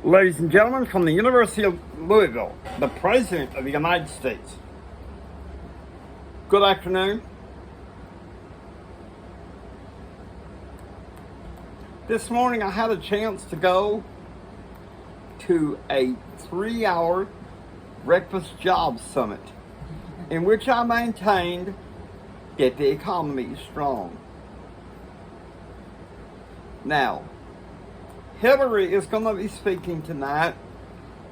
Ladies and gentlemen, from the University of Louisville, the President of the United States. Good afternoon. This morning I had a chance to go to a 3-hour breakfast job summit in which I maintained that the economy is strong. Now, Hillary is going to be speaking tonight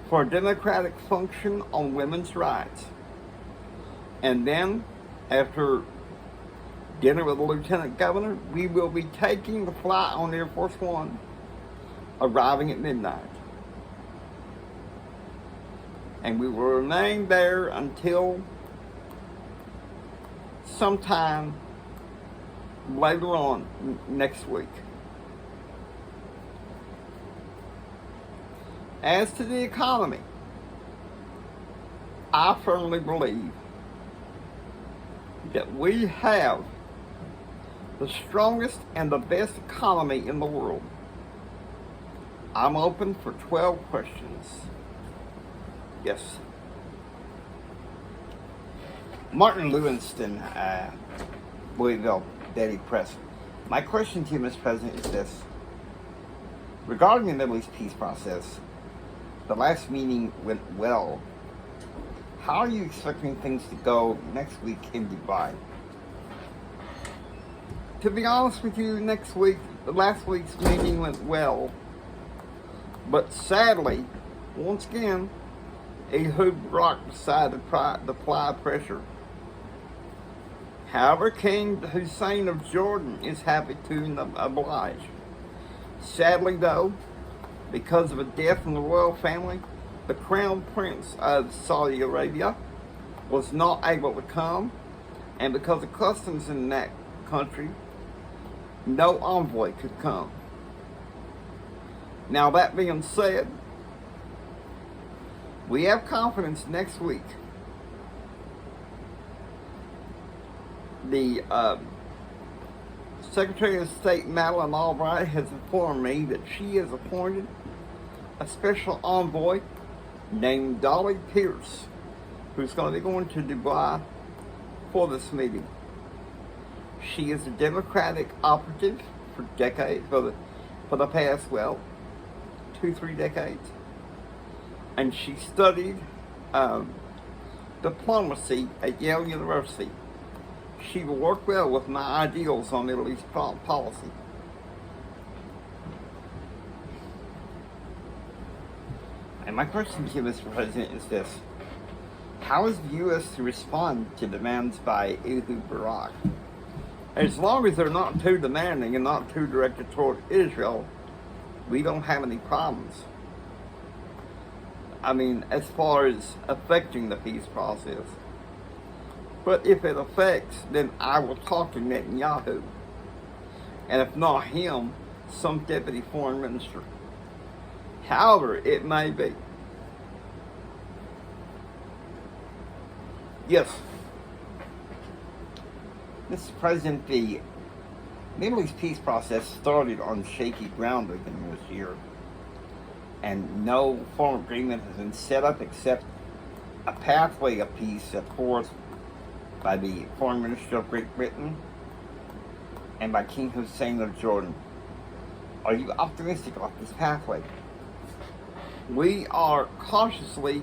for a Democratic function on women's rights. And then, after dinner with the Lieutenant Governor, we will be taking the flight on Air Force One, arriving at midnight. And we will remain there until sometime later on next week. As to the economy, I firmly believe that we have the strongest and the best economy in the world. I'm open for 12 questions. Yes. Martin Lewinston, Louisville Daily Press. My question to you, Mr. President, is this. Regarding the Middle East peace process, the last meeting went well. How are you expecting things to go next week in Dubai? To be honest with you, last week's meeting went well. But sadly, once again, Ehud Barak decided to apply pressure. However, King Hussein of Jordan is happy to oblige. Sadly, though, because of a death in the royal family, the Crown Prince of Saudi Arabia was not able to come, and because of customs in that country, no envoy could come. Now, that being said, we have confidence next week. The Secretary of State Madeleine Albright has informed me that she has appointed a special envoy named Dolly Pierce, who's going to be going to Dubai for this meeting. She is a Democratic operative for decades, for the past, 2-3 decades. And she studied diplomacy at Yale University. She will work well with my ideals on Middle East policy. And my question to you, Mr. President, is this. How is the U.S. to respond to demands by Ehud Barak? As long as they're not too demanding and not too directed toward Israel, we don't have any problems. I mean, as far as affecting the peace process. But if it affects, then I will talk to Netanyahu. And if not him, some deputy foreign minister. However it may be. Yes. Mr. President, the Middle East peace process started on shaky ground beginning this year. And no formal agreement has been set up except a pathway of peace set forth by the Foreign Minister of Great Britain and by King Hussein of Jordan. Are you optimistic about this pathway? We are cautiously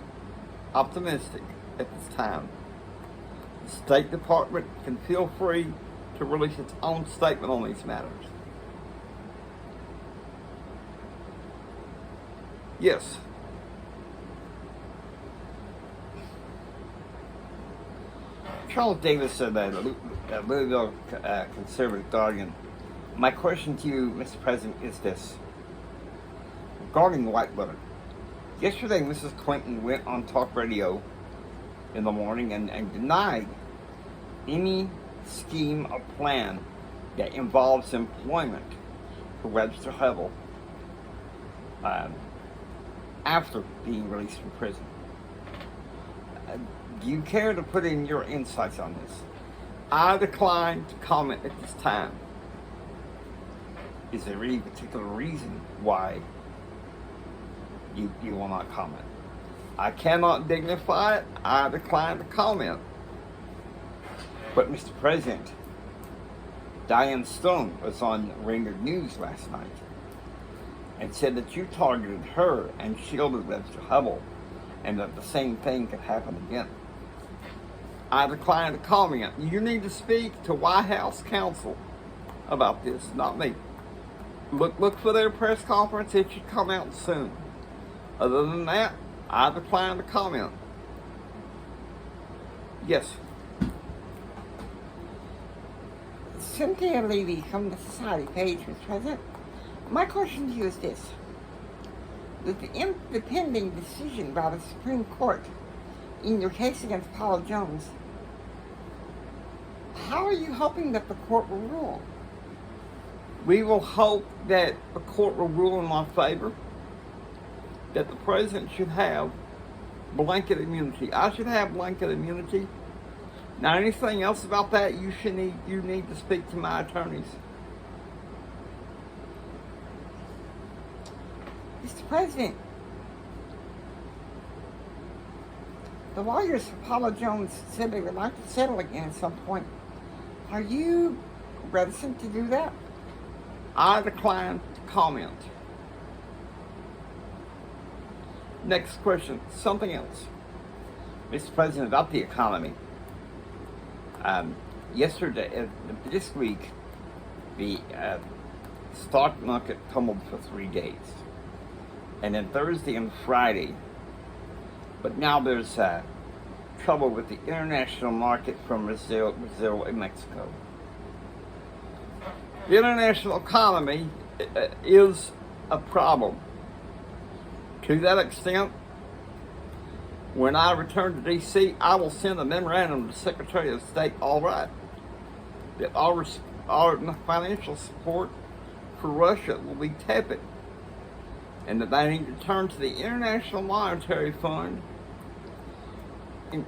optimistic at this time. The State Department can feel free to release its own statement on these matters. Yes. Charles Davis said that, Louisville Conservative Guardian. My question to you, Mr. President, is this. Regarding Whitewater. Yesterday, Mrs. Clinton went on talk radio in the morning and denied any scheme or plan that involves employment for Webster Hubbell after being released from prison. Do you care to put in your insights on this? I decline to comment at this time. Is there any particular reason why You will not comment. I cannot dignify it. I decline to comment. But Mr. President, Diane Stone was on Ringer News last night and said that you targeted her and shielded Mr. Hubble, and that the same thing could happen again. I decline to comment. You need to speak to White House counsel about this, not me. Look for their press conference. It should come out soon. Other than that, I decline to comment. Yes. Cynthia Levy from the Society page, Mr. President. My question to you is this. With the pending decision by the Supreme Court in your case against Paula Jones, how are you hoping that the court will rule? We will hope that the court will rule in my favor, that the president should have blanket immunity. I should have blanket immunity. Now, anything else about that, you need to speak to my attorneys. Mr. President, the lawyers for Paula Jones said they would like to settle again at some point. Are you reticent to do that? I decline to comment. Next question, something else. Mr. President, about the economy. This week, the stock market tumbled for 3 days. And then Thursday and Friday. But now there's trouble with the international market from Brazil and Mexico. The international economy is a problem. To that extent, when I return to D.C., I will send a memorandum to the Secretary of State, that our financial support for Russia will be tepid, and that they need to turn to the International Monetary Fund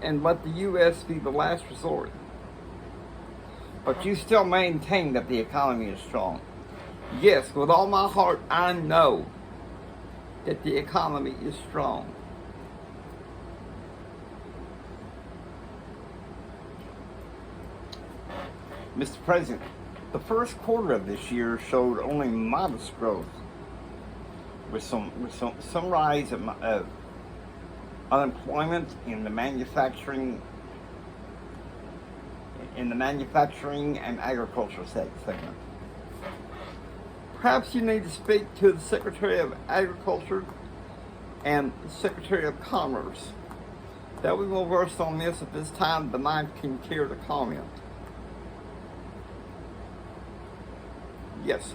and let the U.S. be the last resort. But you still maintain that the economy is strong. Yes, with all my heart, I know that the economy is strong. Mr. President, the first quarter of this year showed only modest growth, with some rise of unemployment in the manufacturing and agricultural segment. Perhaps you need to speak to the Secretary of Agriculture and the Secretary of Commerce. That we will versed on this at this time, but I can care to comment. Yes.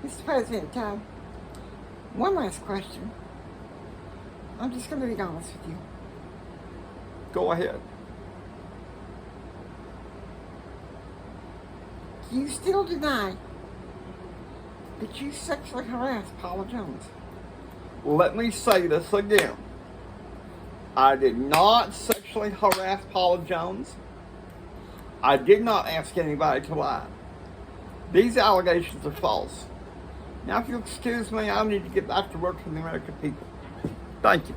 Mr. President, one last question. I'm just going to be honest with you. Go ahead. Do you still deny that you sexually harassed Paula Jones? Let me say this again. I did not sexually harass Paula Jones. I did not ask anybody to lie. These allegations are false. Now, if you'll excuse me, I need to get back to work for the American people. Thank you.